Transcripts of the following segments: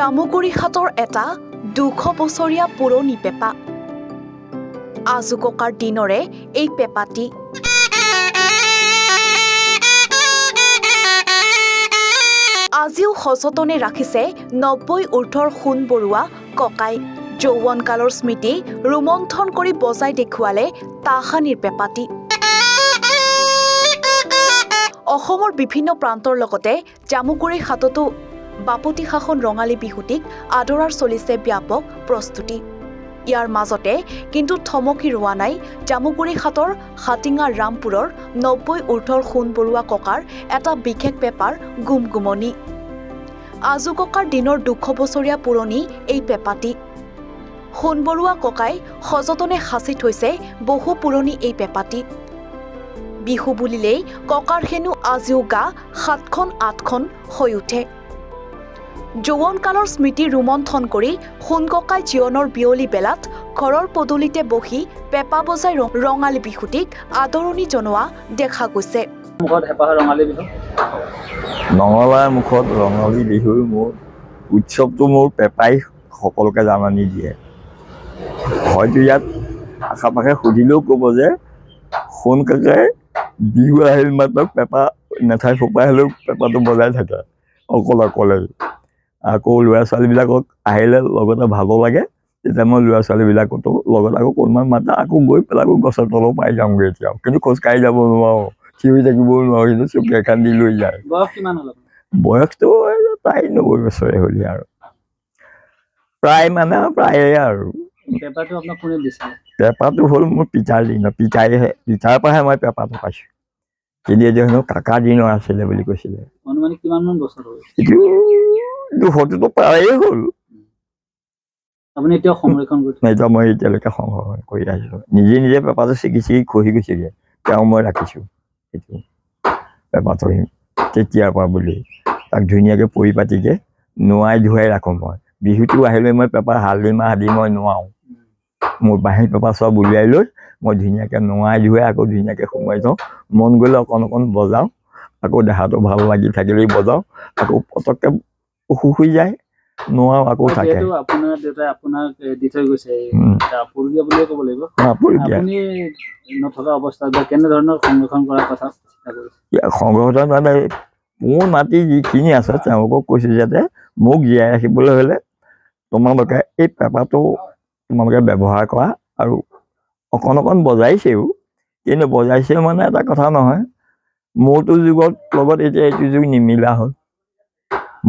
জামুগুৰিঘাটৰ এটা ২০০ বছৰীয়া পুৰণি পেপা। আজু ককাৰ দিনৰে এই পেপাটি আজিও সযতনে ৰাখিছে ৯০ ঊৰ্ধৰ সোণ বৰুৱা ককাই। যৌৱনকালৰ স্মৃতি ৰোমন্থন কৰি বজাই দেখুৱালে তাহানিৰ পেপাটি। অসমৰ বিভিন্ন প্ৰান্তৰ লগতে জামুগুৰিঘাটতো বাপতি সাহোন ৰঙালী বিহুটিক আদৰাৰ চলিছে ব্যাপক প্ৰস্তুতি। ইয়াৰ মাজতে কিন্তু থমকি ৰোৱা নাই জামুগুৰিঘাটৰ হাটিঙা ৰামপুৰৰ ৯০ ঊৰ্ধৰ সোণ বৰুৱা ককাৰ এটা বিশেষ পেপাৰ গুমগুমনি। আজু ককাৰ দিনৰ ২০০ বছৰীয়া পুৰণি এই পেপাটি। সোণ বৰুৱা ককাই সযতনে সাঁচি থৈছে বহু পুৰণি এই পেপাটি। বিহু বুলিলেই ককাৰ হেনো আজিও গা ৭খন ৮খন হৈ উঠে। যৌৱনকালৰ স্মৃতি ৰোমন্থন কৰি সোণ ককাই জীৱনৰ বিয়লি বেলাত ঘৰৰ পদূলিতে বহি পেপা বজাই ৰঙালী বিহুটিক আদৰণি জনোৱা দেখা গৈছে। নঙলাৰ মুখত ৰঙালী বিহুৰ মোৰ উৎসৱটো মোৰ পেপাই সকলোকে জাননী দিয়ে। হয়তো ইয়াত আশে পাশে সুধিলেও ক'ব যে সোণ কাকাই বিহু আহিল মাত্ৰ পেপা নেথাই ফোপাই হ'লেও পেপাটো বজাই থাকে অকলে। আকৌ ল'ৰা ছোৱালীবিলাকক আহিলে লগতে ভালো লাগে, তেতিয়া মই ল'ৰা ছোৱালীবিলাকতো লগত আকৌ কোনোবাই মাতে আকৌ গৈ পেলাই আকৌ গছৰ তলৰ পাই যাওঁগৈ এতিয়াও। কিন্তু খোজকাঢ়ি যাব নোৱাৰোঁ, থিয় হৈ থাকিবও নোৱাৰোঁ, কিন্তু চকী এখন দি লৈ যায়। বয়সটো প্ৰায় ৯০ বছৰে হ'ল আৰু প্ৰায় মানে প্ৰায়ে আৰু পেপাটো হ'ল মোৰ পিতাৰ দিনৰ পিতাৰ পৰাহে মই পেপাটো পাইছোঁ। কিন্তু এতিয়া হেনো কাকা দিনৰ আছিলে বুলি কৈছিলে। এইটো ২০০টো প্ৰায়ে হ'ল। এতিয়া মই এতিয়ালৈকে সংৰক্ষণ কৰি আহিছোঁ। নিজে পেপাটো ছিগি খহি গৈছেগৈ, তেওঁ মই ৰাখিছোঁ সেইটো পেপাটো তেতিয়াৰ পৰা বুলি। তাক ধুনীয়াকৈ পৰিপাটিকৈ নোৱাই ধুৱাই ৰাখোঁ মই। বিহুটো আহিলে মই পেপা হালধি মাহ দি মই নোৱাওঁ। মোৰ বাঁহী পেপা চব উলিয়াই লৈ মই ধুনীয়াকৈ নোৱাই ধুৱাই আকৌ ধুনীয়াকৈ সোমাই যাওঁ। মন গ'লে অকণ বজাওঁ, আকৌ দেহাটো ভাল লাগি থাকিলেই বজাওঁ, আকৌ পটককৈ শুই যায় নোৱাওঁ আকৌ থাকে। আপোনাৰ দেউতাই আপোনাক দি থৈ গৈছে আপুৰুগীয়া বুলিয়ে ক'ব লাগিব। আপুনি নথকা অৱস্থাত কেনেধৰণৰ সংৰক্ষণ কৰাৰ কথা সংৰক্ষণ মানে মোৰ মাটি যিখিনি আছে তেওঁলোকক কৈছোঁ যাতে মোক জীয়াই ৰাখিবলৈ হ'লে তোমালোকে এই পেপাটো তোমালোকে ব্যৱহাৰ কৰা। আৰু অকণ বজাইছেও, কিন্তু বজাইছেও মানে এটা কথা নহয়, মোৰটো যুগত লগত এতিয়া এইটো যুগ নিমিলা হ'ল।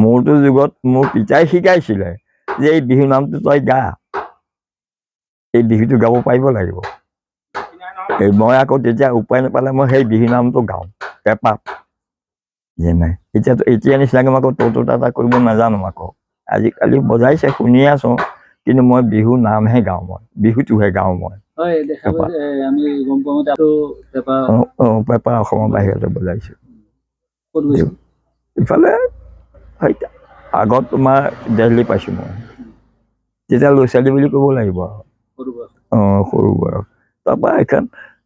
মোৰটো যুগত মোৰ পিতাই শিকাইছিলে যে এই বিহু নামটো তই গা, এই বিহুটো গাব পাৰিব লাগিব। মই আকৌ তেতিয়া উপায় নাপালে মই সেই বিহু নামটো গাওঁ পেপাত। নাই এতিয়া নিচিনাকৈ মই আকৌ তৌতা কৰিব নাজানো। আকৌ আজিকালি বজাইছে শুনি আছোঁ, কিন্তু মই বিহু নামহে গাওঁ, মই বিহুটোহে গাওঁ মই। পেপা অসমৰ বাহিৰতে বজাইছোঁ। ইফালে আগত তোমাৰ দিল্লী পাইছোঁ মই, তেতিয়া ল'ৰা ছোৱালী বুলি ক'ব লাগিব আৰু সৰু বয়স। তাৰপৰা এখন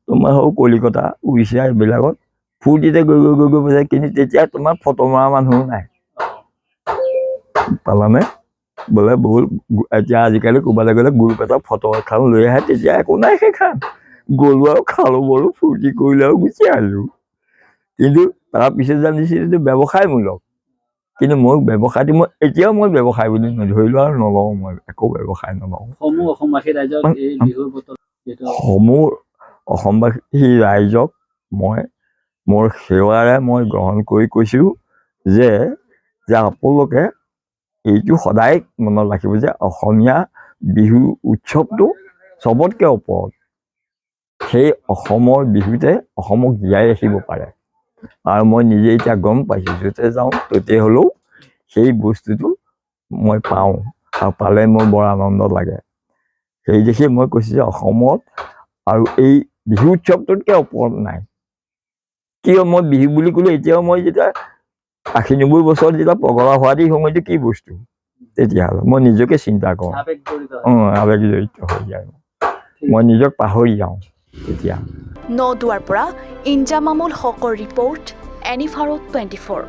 তোমাৰ সৌ কলিকতা উৰিষ্যা এইবিলাকত ফূৰ্তিতে গৈ বজাই, কিন্তু তেতিয়া তোমাৰ ফটো মৰা মানুহো নাই পালানে। বোলে বহুত এতিয়া আজিকালি ক'ৰবালৈ গ'লে গ্ৰুপ এটা ফটো এখন লৈ আহে, তেতিয়া একো নাই সেইখন গ'লোঁ আৰু খালোঁ বলো ফূৰ্তি কৰিলোঁ আৰু গুচি আহিলোঁ। কিন্তু তাৰপিছত জানিছিলোঁ এইটো ব্যৱসায়মূলক, কিন্তু মই ব্যৱসায়টো এতিয়াও মই ব্যৱসায় বুলি নধৰিলোঁ আৰু নলওঁ, মই একো ব্যৱসায় নলওঁ। সমূহ অসমবাসী ৰাইজক মই মোৰ সেৱাৰে মই গ্ৰহণ কৰি কৈছোঁ যে আপোনালোকে এইটো সদায় মনত ৰাখিব যে অসমীয়া বিহু উৎসৱটো চবতকৈ ওপৰত। সেই অসমৰ বিহুতে অসমক জীয়াই ৰাখিব পাৰে। আৰু মই নিজে এতিয়া গম পাইছোঁ, য'তে যাওঁ ত'তে হ'লেও সেই বস্তুটো মই পাওঁ, আৰু পালে মোৰ বৰ আনন্দ লাগে। সেই দেখি মই কৈছোঁ যে অসমত আৰু এই বিহু উৎসৱটোতকৈ ওপৰত নাই। কিয় মই বিহু বুলি ক'লোঁ, এতিয়াও মই যেতিয়া ৮০-৯০ বছৰত যেতিয়া পগলা হোৱা দি সময়টো কি বস্তু, তেতিয়াহ'লে মই নিজকে চিন্তা কৰোঁ, আৱেগ জড়িত হৈ যায়, মই নিজক পাহৰি যাওঁ তেতিয়া। নদুৱাৰ পৰা ইনজামামুল হকৰ ৰিপৰ্ট, এনিভাৰো 24।